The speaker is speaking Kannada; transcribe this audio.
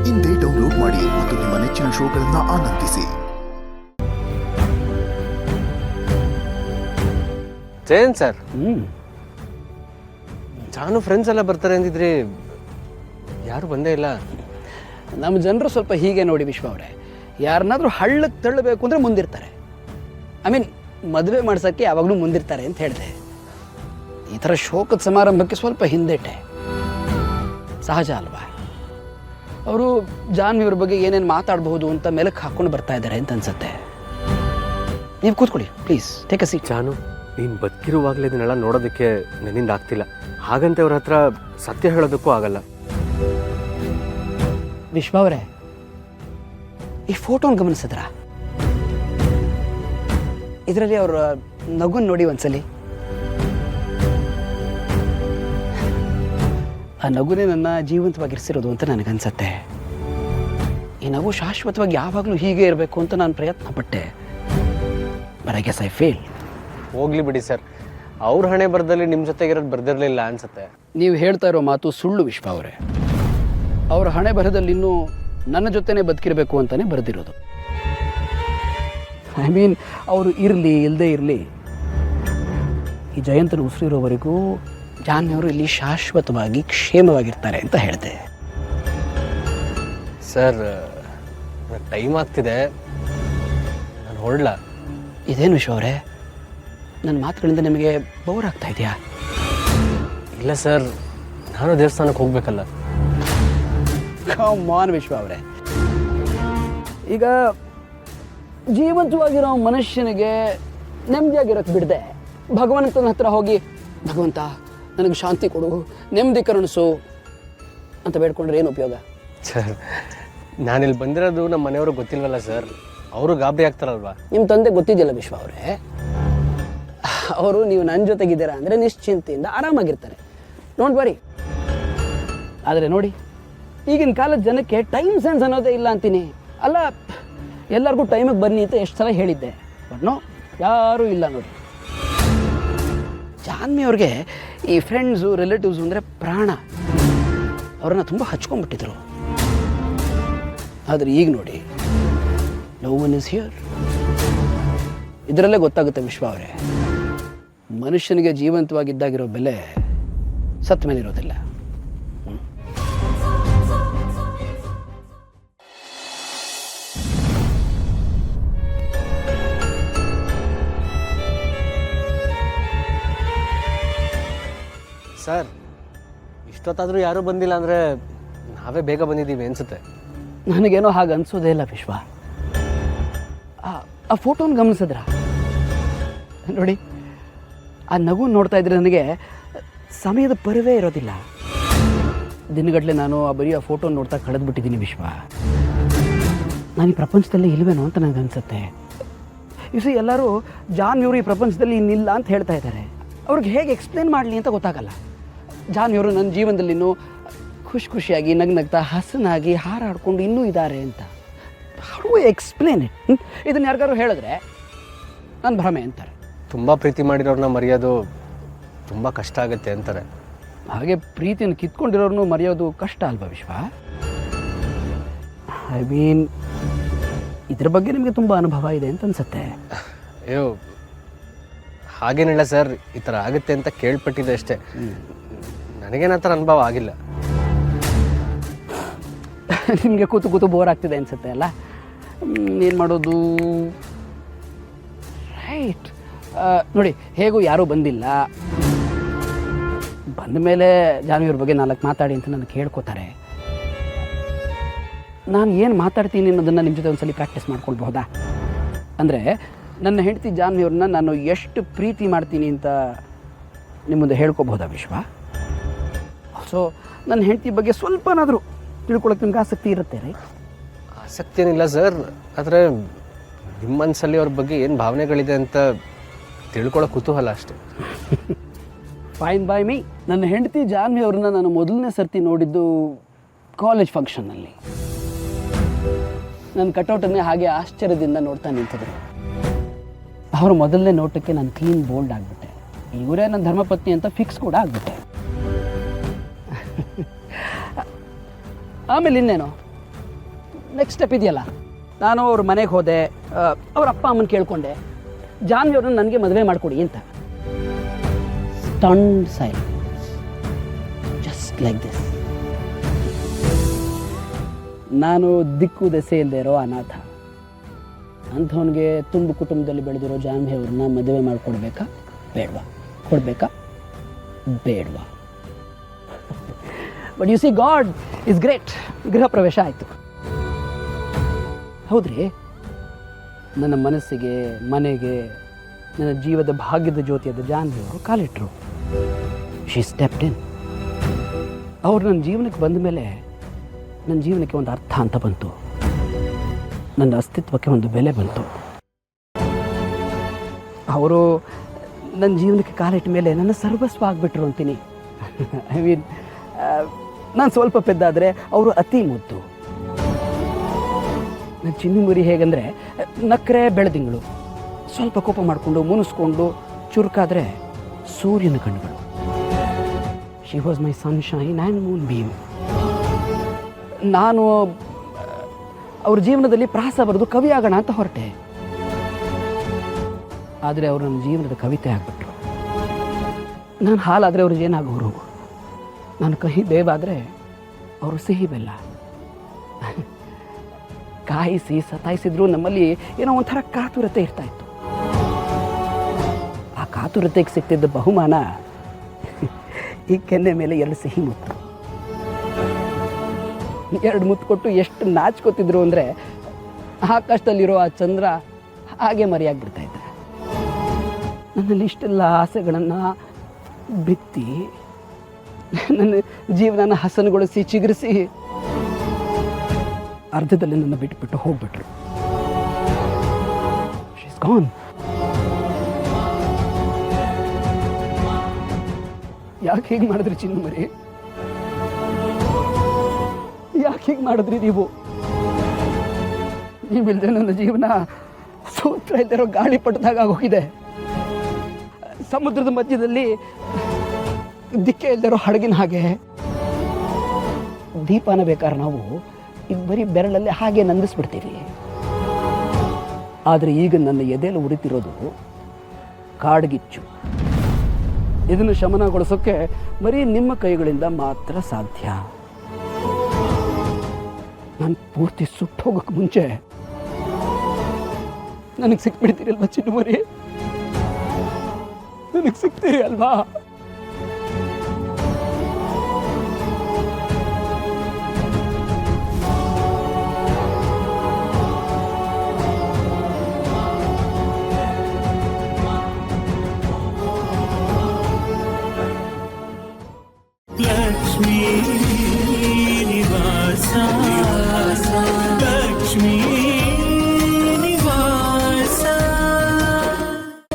ಇಂದೇ ಡೌನ್ಲೋಡ್ ಮಾಡಿ ಮತ್ತು ನಿಮ್ಮ ನೆಚ್ಚಿನ ಶೋಗಳನ್ನು ಆನಂದಿಸಿ. ಜಯನ್ ಸರ್, ಜಾನು ಫ್ರೆಂಡ್ಸ್ ಎಲ್ಲ ಬರ್ತಾರೆ ಅಂದಿದ್ರಿ, ಯಾರು ಬಂದೇ ಇಲ್ಲ. ನಮ್ಮ ಜನರು ಸ್ವಲ್ಪ ಹೀಗೆ ನೋಡಿ ವಿಶ್ವ ಅವರೇ, ಯಾರನ್ನಾದ್ರೂ ಹಳ್ಳಕ್ಕೆ ತಳ್ಳಬೇಕು ಅಂದರೆ ಮುಂದಿರ್ತಾರೆ. ಐ ಮೀನ್ ಮದುವೆ ಮಾಡ್ಸೋಕ್ಕೆ ಯಾವಾಗಲೂ ಮುಂದಿರ್ತಾರೆ ಅಂತ ಹೇಳಿದೆ. ಈ ಥರ ಶೋಕದ ಸಮಾರಂಭಕ್ಕೆ ಸ್ವಲ್ಪ ಹಿಂದೆಟ್ಟೆ, ಸಹಜ ಅಲ್ವಾ? ಅವರು ಜಾನ್ವಿಯವ್ರ ಬಗ್ಗೆ ಏನೇನು ಮಾತಾಡಬಹುದು ಅಂತ ಮೆಲಕ್ಕೆ ಹಾಕ್ಕೊಂಡು ಬರ್ತಾ ಇದ್ದಾರೆ ಅಂತ ಅನ್ಸುತ್ತೆ. ನೀವು ಕೂತ್ಕೊಳ್ಳಿ ಪ್ಲೀಸ್, ಟೇಕ್ ಅ ಸೀಟ್. ಜಾನು, ನೀನು ಬದುಕಿರುವಾಗಲೇ ಇದನ್ನೆಲ್ಲ ನೋಡೋದಕ್ಕೆ ನನ್ನಿಂದ ಆಗ್ತಿಲ್ಲ. ಹಾಗಂತೆ ಅವ್ರ ಹತ್ರ ಸತ್ಯ ಹೇಳೋದಕ್ಕೂ ಆಗಲ್ಲ. ವಿಶ್ವ ಅವರೇ, ಈ ಫೋಟೋನ ಗಮನಿಸಿದ್ರ? ಇದರಲ್ಲಿ ಅವ್ರ ನಗುನ್ ನೋಡಿ ಒಂದ್ಸಲಿ. ಆ ನಗುನೇ ನನ್ನ ಜೀವಂತವಾಗಿರಿಸಿರೋದು ಅಂತ ನನಗನ್ಸತ್ತೆ. ಈ ನಗು ಶಾಶ್ವತವಾಗಿ ಯಾವಾಗಲೂ ಹೀಗೆ ಇರಬೇಕು ಅಂತ ನಾನು ಪ್ರಯತ್ನ ಪಟ್ಟೆ. But I guess I fail. ಹೋಗ್ಲಿ ಬಿಡಿ ಸರ್, ಅವ್ರ ಹಣೆ ಬರದಲ್ಲಿ ನಿಮ್ಮ ಜೊತೆಗಿರೋದು ಬರ್ದಿರಲಿಲ್ಲ ಅನ್ಸುತ್ತೆ. ನೀವು ಹೇಳ್ತಾ ಇರೋ ಮಾತು ಸುಳ್ಳು ವಿಶ್ವ ಅವರೇ. ಅವ್ರ ಹಣೆ ಬರದಲ್ಲಿ ಇನ್ನೂ ನನ್ನ ಜೊತೆನೇ ಬದುಕಿರಬೇಕು ಅಂತಲೇ ಬರೆದಿರೋದು. ಐ ಮೀನ್, ಅವರು ಇರಲಿ ಇಲ್ಲದೆ ಇರಲಿ, ಈ ಜಯಂತನ ಉಸಿರಿರೋವರೆಗೂ ಜಾನ್ವಿಯವರು ಇಲ್ಲಿ ಶಾಶ್ವತವಾಗಿ ಕ್ಷೇಮವಾಗಿರ್ತಾರೆ ಅಂತ ಹೇಳಿದೆ. ಸರ್, ಟೈಮ್ ಆಗ್ತಿದೆ, ನಾನು ಹೊರಡ್ಲಾ? ಇದೇನು ವಿಶ್ವ ಅವರೇ, ನನ್ನ ಮಾತುಗಳಿಂದ ನಿಮಗೆ ಬೋರ್ ಆಗ್ತಾ ಇದೆಯಾ? ಇಲ್ಲ ಸರ್, ನಾನು ದೇವಸ್ಥಾನಕ್ಕೆ ಹೋಗ್ಬೇಕಲ್ಲ. ಮಾನ್ ವಿಶ್ವ ಅವರೇ, ಈಗ ಜೀವಂತವಾಗಿರೋ ಮನುಷ್ಯನಿಗೆ ನೆಮ್ಮದಿಯಾಗಿರೋಕ್ಕೆ ಬಿಡದೆ ಭಗವಂತನ ಹತ್ರ ಹೋಗಿ, ಭಗವಂತ ನನಗೆ ಶಾಂತಿ ಕೊಡು, ನೆಮ್ಮದಿ ಕರುಣಿಸು ಅಂತ ಬೇಡ್ಕೊಂಡ್ರೆ ಏನು ಉಪಯೋಗ? ಸರ್, ನಾನಿಲ್ಲಿ ಬಂದಿರೋದು ನಮ್ಮ ಮನೆಯವ್ರಿಗೆ ಗೊತ್ತಿಲ್ವಲ್ಲ ಸರ್, ಅವರು ಗಾಬರಿ ಆಗ್ತಾರಲ್ವಾ? ನಿಮ್ಮ ತಂದೆ ಗೊತ್ತಿದೆಯಲ್ಲ ವಿಶ್ವ ಅವರೇ, ಅವರು ನೀವು ನನ್ನ ಜೊತೆಗಿದ್ದೀರಾ ಅಂದರೆ ನಿಶ್ಚಿಂತೆಯಿಂದ ಆರಾಮಾಗಿರ್ತಾರೆ. Don't worry. ಆದರೆ ನೋಡಿ, ಈಗಿನ ಕಾಲದ ಜನಕ್ಕೆ ಟೈಮ್ ಸೆನ್ಸ್ ಅನ್ನೋದೇ ಇಲ್ಲ ಅಂತೀನಿ. ಅಲ್ಲ, ಎಲ್ಲರಿಗೂ ಟೈಮಿಗೆ ಬನ್ನಿ ಅಂತ ಎಷ್ಟು ಸಲ ಹೇಳಿದ್ದೆ, ಬಟ್ ನೋ, ಯಾರೂ ಇಲ್ಲ ನೋಡಿ. ಜಾನ್ವಿ ಅವ್ರಿಗೆ ಈ ಫ್ರೆಂಡ್ಸು ರಿಲೇಟಿವ್ಸು ಅಂದರೆ ಪ್ರಾಣ. ಅವ್ರನ್ನ ತುಂಬ ಹಚ್ಕೊಂಡ್ಬಿಟ್ಟಿದ್ರು. ಆದರೆ ಈಗ ನೋಡಿ, ನೋ ಒನ್ ಇಸ್ ಹಿಯರ್. ಇದರಲ್ಲೇ ಗೊತ್ತಾಗುತ್ತೆ ವಿಶ್ವ ಅವರೇ, ಮನುಷ್ಯನಿಗೆ ಜೀವಂತವಾಗಿದ್ದಾಗಿರೋ ಬೆಲೆ ಸತ್ತ ಮೇಲೆ ಇರೋದಿಲ್ಲ. ಸರ್, ಇಷ್ಟೊತ್ತಾದರೂ ಯಾರೂ ಬಂದಿಲ್ಲ ಅಂದರೆ ನಾವೇ ಬೇಗ ಬಂದಿದ್ದೀವಿ ಅನಿಸುತ್ತೆ. ನನಗೇನೋ ಹಾಗೆ ಅನಿಸೋದೇ ಇಲ್ಲ ವಿಶ್ವ. ಆ ಫೋಟೋನ ಗಮನಿಸಿದ್ರ ನೋಡಿ, ಆ ನಗು ನೋಡ್ತಾ ಇದ್ರೆ ನನಗೆ ಸಮಯದ ಪರಿವೇ ಇರೋದಿಲ್ಲ. ದಿನಗಟ್ಟಲೆ ನಾನು ಬರೀ ಆ ಫೋಟೋನ ನೋಡ್ತಾ ಕಳೆದ್ಬಿಟ್ಟಿದ್ದೀನಿ ವಿಶ್ವ. ನಾನು ಈ ಪ್ರಪಂಚದಲ್ಲಿ ಇಲ್ವೇನೋ ಅಂತ ನನಗೆ ಅನಿಸುತ್ತೆ. ಇಸಿ ಎಲ್ಲರೂ ಜಾನ್ವಿಯವರು ಈ ಪ್ರಪಂಚದಲ್ಲಿ ಇನ್ನಿಲ್ಲ ಅಂತ ಹೇಳ್ತಾ ಇದ್ದಾರೆ. ಅವ್ರಿಗೆ ಹೇಗೆ ಎಕ್ಸ್ಪ್ಲೇನ್ ಮಾಡಲಿ ಅಂತ ಗೊತ್ತಾಗಲ್ಲ. ಜಾನ್ವಿಯವರು ನನ್ನ ಜೀವನದಲ್ಲಿ ಇನ್ನೂ ಖುಷಿಯಾಗಿ ನಗ್ನಗ್ತಾ ಹಸನಾಗಿ ಹಾರಾಡ್ಕೊಂಡು ಇನ್ನೂ ಇದ್ದಾರೆ ಅಂತ. How do I explain it? ಇದನ್ನು ಯಾರಿಗಾರು ಹೇಳಿದ್ರೆ ನಾನು ಭ್ರಮೆ ಅಂತಾರೆ. ತುಂಬ ಪ್ರೀತಿ ಮಾಡಿರೋರನ್ನ ಮರೆಯೋದು ತುಂಬ ಕಷ್ಟ ಆಗುತ್ತೆ ಅಂತಾರೆ. ಹಾಗೆ ಪ್ರೀತಿಯನ್ನು ಕಿತ್ಕೊಂಡಿರೋರ್ನು ಮರೆಯೋದು ಕಷ್ಟ ಅಲ್ವಾ ವಿಶ್ವ? ಐ ಮೀನ್, ಇದ್ರ ಬಗ್ಗೆ ನಿಮಗೆ ತುಂಬ ಅನುಭವ ಇದೆ ಅಂತ ಅನ್ಸುತ್ತೆ. ಅಯ್ಯೋ, ಹಾಗೇನಿಲ್ಲ ಸರ್, ಈ ಥರ ಆಗುತ್ತೆ ಅಂತ ಕೇಳ್ಪಟ್ಟಿದೆ ಅಷ್ಟೇ. ನನಗೇನ ಥರ ಅನುಭವ ಆಗಿಲ್ಲ. ನಿಮಗೆ ಕೂತು ಬೋರ್ ಆಗ್ತಿದೆ ಅನ್ಸುತ್ತೆ ಅಲ್ಲ? ಏನು ಮಾಡೋದು? ರೈಟ್, ನೋಡಿ, ಹೇಗೂ ಯಾರೂ ಬಂದಿಲ್ಲ. ಬಂದ ಮೇಲೆ ಜಾನ್ವಿಯವ್ರ ಬಗ್ಗೆ 4 ಮಾತಾಡಿ ಅಂತ ನನಗೆ ಕೇಳ್ಕೊತಾರೆ. ನಾನು ಏನು ಮಾತಾಡ್ತೀನಿ ಅನ್ನೋದನ್ನು ನಿಮ್ಮ ಜೊತೆ ಒಂದ್ಸಲಿ ಪ್ರಾಕ್ಟೀಸ್ ಮಾಡ್ಕೊಳ್ಬಹುದಾ? ಅಂದರೆ ನನ್ನ ಹೆಂಡತಿ ಜಾನ್ವಿಯವ್ರನ್ನ ನಾನು ಎಷ್ಟು ಪ್ರೀತಿ ಮಾಡ್ತೀನಿ ಅಂತ ನಿಮ್ಮ ಮುಂದೆ ಹೇಳ್ಕೊಬಹುದಾ ವಿಶ್ವ? ಸೊ ನನ್ನ ಹೆಂಡತಿ ಬಗ್ಗೆ ಸ್ವಲ್ಪನಾದರೂ ತಿಳ್ಕೊಳಕ್ಕೆ ನಿಮ್ಗೆ ಆಸಕ್ತಿ ಇರುತ್ತೆ ರೈಟ್? ಆಸಕ್ತಿ ಏನಿಲ್ಲ ಸರ್, ಆದರೆ ನಿಮ್ಮ ಮನಸ್ಸಲ್ಲಿ ಅವ್ರ ಬಗ್ಗೆ ಏನು ಭಾವನೆಗಳಿದೆ ಅಂತ ತಿಳ್ಕೊಳ್ಳೋ ಕುತೂಹಲ ಅಷ್ಟೇ. Fine by me. ನನ್ನ ಹೆಂಡತಿ ಜಾನ್ವಿ ಅವ್ರನ್ನ ನಾನು ಮೊದಲನೇ ಸರ್ತಿ ನೋಡಿದ್ದು ಕಾಲೇಜ್ ಫಂಕ್ಷನ್ನಲ್ಲಿ. ನನ್ನ ಕಟೌಟನ್ನೇ ಹಾಗೆ ಆಶ್ಚರ್ಯದಿಂದ ನೋಡ್ತಾ ನಿಂತಿದ್ರು. ಅವರು ಮೊದಲನೇ ನೋಟಕ್ಕೆ ನಾನು ಕ್ಲೀನ್ ಬೋಲ್ಡ್ ಆಗಿಬಿಟ್ಟೆ. ಇವರೇ ನನ್ನ ಧರ್ಮಪತ್ನಿ ಅಂತ ಫಿಕ್ಸ್ ಕೂಡ ಆಗಿಬಿಟ್ಟೆ. ಆಮೇಲೆ ಇನ್ನೇನು, ನೆಕ್ಸ್ಟ್ ಸ್ಟೆಪ್ ಇದೆಯಲ್ಲ, ನಾನು ಅವ್ರ ಮನೆಗೆ ಹೋದೆ, ಅವ್ರ ಅಪ್ಪ ಅಮ್ಮನ ಕೇಳ್ಕೊಂಡೆ, ಜಾನ್ವಿ ಅವ್ರನ್ನ ನನಗೆ ಮದುವೆ ಮಾಡಿಕೊಡಿ ಅಂತ. Stun silence, just like this. ನಾನು ದಿಕ್ಕು ದೆಸೆ ಇಲ್ಲದೆ ಇರೋ ಅನಾಥ ಅಂಥವನಿಗೆ ತುಂಬ ಕುಟುಂಬದಲ್ಲಿ ಬೆಳೆದಿರೋ ಜಾನ್ವಿ ಅವ್ರನ್ನ ಮದುವೆ ಮಾಡಿಕೊಡ್ಬೇಕಾ ಬೇಡವಾ, ಕೊಡಬೇಕಾ ಬೇಡವಾ? But U C god is great. ಗೃಹ ಪ್ರವೇಶ ಆಯಿತು. ಹೌದ್ರಿ, ನನ್ನ ಮನಸ್ಸಿಗೆ, ಮನೆಗೆ, ನನ್ನ ಜೀವದ ಭಾಗ್ಯದ ಜ್ಯೋತಿಯಾದ ಜಾನ್ವಿ ಅವರು ಕಾಲಿಟ್ಟರು. ಶಿ ಸ್ಟೆಪ್ಡ್ ಇನ್. ಅವ್ರು ನನ್ನ ಜೀವನಕ್ಕೆ ಬಂದ ಮೇಲೆ ನನ್ನ ಜೀವನಕ್ಕೆ ಒಂದು ಅರ್ಥ ಅಂತ ಬಂತು, ನನ್ನ ಅಸ್ತಿತ್ವಕ್ಕೆ ಒಂದು ಬೆಲೆ ಬಂತು. ಅವರು ನನ್ನ ಜೀವನಕ್ಕೆ ಕಾಲಿಟ್ಟ ಮೇಲೆ ನನ್ನ ಸರ್ವಸ್ವ ಆಗಿಬಿಟ್ರು ಅಂತೀನಿ. ಐ ಮೀನ್, ನಾನು ಸ್ವಲ್ಪ ಪೆದ್ದಾದರೆ ಅವರು ಅತಿ ಮುದ್ದು. ನನ್ನ ಚಿನ್ನು ಮುರಿ ಹೇಗೆಂದರೆ, ನಕ್ಕರೆ ಬೆಳದಿಂಗಳು, ಸ್ವಲ್ಪ ಕೋಪ ಮಾಡಿಕೊಂಡು ಮುನಿಸ್ಕೊಂಡು ಚುರುಕಾದರೆ ಸೂರ್ಯನ ಕಣ್ಣುಗಳು. She was my sunshine and Moon beam. ನಾನು ಅವ್ರ ಜೀವನದಲ್ಲಿ ಪ್ರಾಸ ಬರೆದು ಕವಿ ಆಗೋಣ ಅಂತ ಹೊರಟೆ. ಆದರೆ ಅವರು ನನ್ನ ಜೀವನದ ಕವಿತೆ ಆಗಿಬಿಟ್ರು. ನಾನು ಹಾಲಾದರೆ ಅವ್ರು ಏನಾಗೋರು, ನಾನು ಕಹಿ ಬೇವಾದರೆ ಅವರು ಸಿಹಿ ಬೆಲ್ಲ. ಕಾಯಿಸಿ ಸತಾಯಿಸಿದ್ರು ನಮ್ಮಲ್ಲಿ ಏನೋ ಒಂಥರ ಕಾತುರತೆ ಇರ್ತಾಯಿತ್ತು. ಆ ಕಾತುರತೆಗೆ ಸಿಗ್ತಿದ್ದ ಬಹುಮಾನ ಈ ಕೆನ್ನೆ ಮೇಲೆ 2 ಸಿಹಿ ಮುತ್ತು. 2 ಮುತ್ತು ಕೊಟ್ಟು ಎಷ್ಟು ನಾಚ್ಕೋತಿದ್ರು ಅಂದರೆ, ಆಕಾಶದಲ್ಲಿರೋ ಆ ಚಂದ್ರ ಹಾಗೆ ಮರೆಯಾಗಿಬಿಡ್ತಾ ಇದ್ದೆ. ನನ್ನಲ್ಲಿ ಇಷ್ಟೆಲ್ಲ ಆಸೆಗಳನ್ನು ಬಿತ್ತಿ, ನನ್ನ ಜೀವನನ ಹಸನುಗೊಳಿಸಿ ಚಿಗುರಿಸಿ ಅರ್ಧದಲ್ಲಿ ನನ್ನ ಬಿಟ್ಟುಬಿಟ್ಟು ಹೋಗ್ಬಿಟ್ರು. She is gone. ಯಾಕೆ ಹೀಗೆ ಮಾಡಿದ್ರಿ ಚಿನ್ನು ಮರಿ? ಯಾಕೆ ಹೀಗೆ ಮಾಡಿದ್ರಿ ನೀವು? ನೀವಿಲ್ಲದೆ ನನ್ನ ಜೀವನ ಸೂತ್ರ ಇದ್ದಿರೋ ಗಾಳಿ ಪಟ್ಟದಾಗ ಆಗೋಗಿದೆ. ಸಮುದ್ರದ ಮಧ್ಯದಲ್ಲಿ ದಿಕ್ಕೆ ಇಲ್ದಿರೋ ಹಡಗಿನ ಹಾಗೆ. ದೀಪನ ಬೇಕಾದ್ರೆ ನಾವು ಈಗ ಬರೀ ಬೆರಳಲ್ಲಿ ಹಾಗೆ ನಂದಿಸ್ಬಿಡ್ತೀವಿ. ಆದರೆ ಈಗ ನನ್ನ ಎದೆಯಲ್ಲಿ ಉರಿತಿರೋದು ಕಾಡ್ಗಿಚ್ಚು. ಇದನ್ನು ಶಮನಗೊಳಿಸೋಕ್ಕೆ ಬರೀ ನಿಮ್ಮ ಕೈಗಳಿಂದ ಮಾತ್ರ ಸಾಧ್ಯ. ನಾನು ಪೂರ್ತಿ ಸುಟ್ಟು ಹೋಗೋಕ್ಕೆ ಮುಂಚೆ ನನಗೆ ಸಿಕ್ಬಿಡ್ತೀರಲ್ವಾ ಚಿನ್ನು ಮರಿ? ನನಗೆ ಸಿಗ್ತೀರಿ ಅಲ್ವಾ? लक्ष्मी निवासा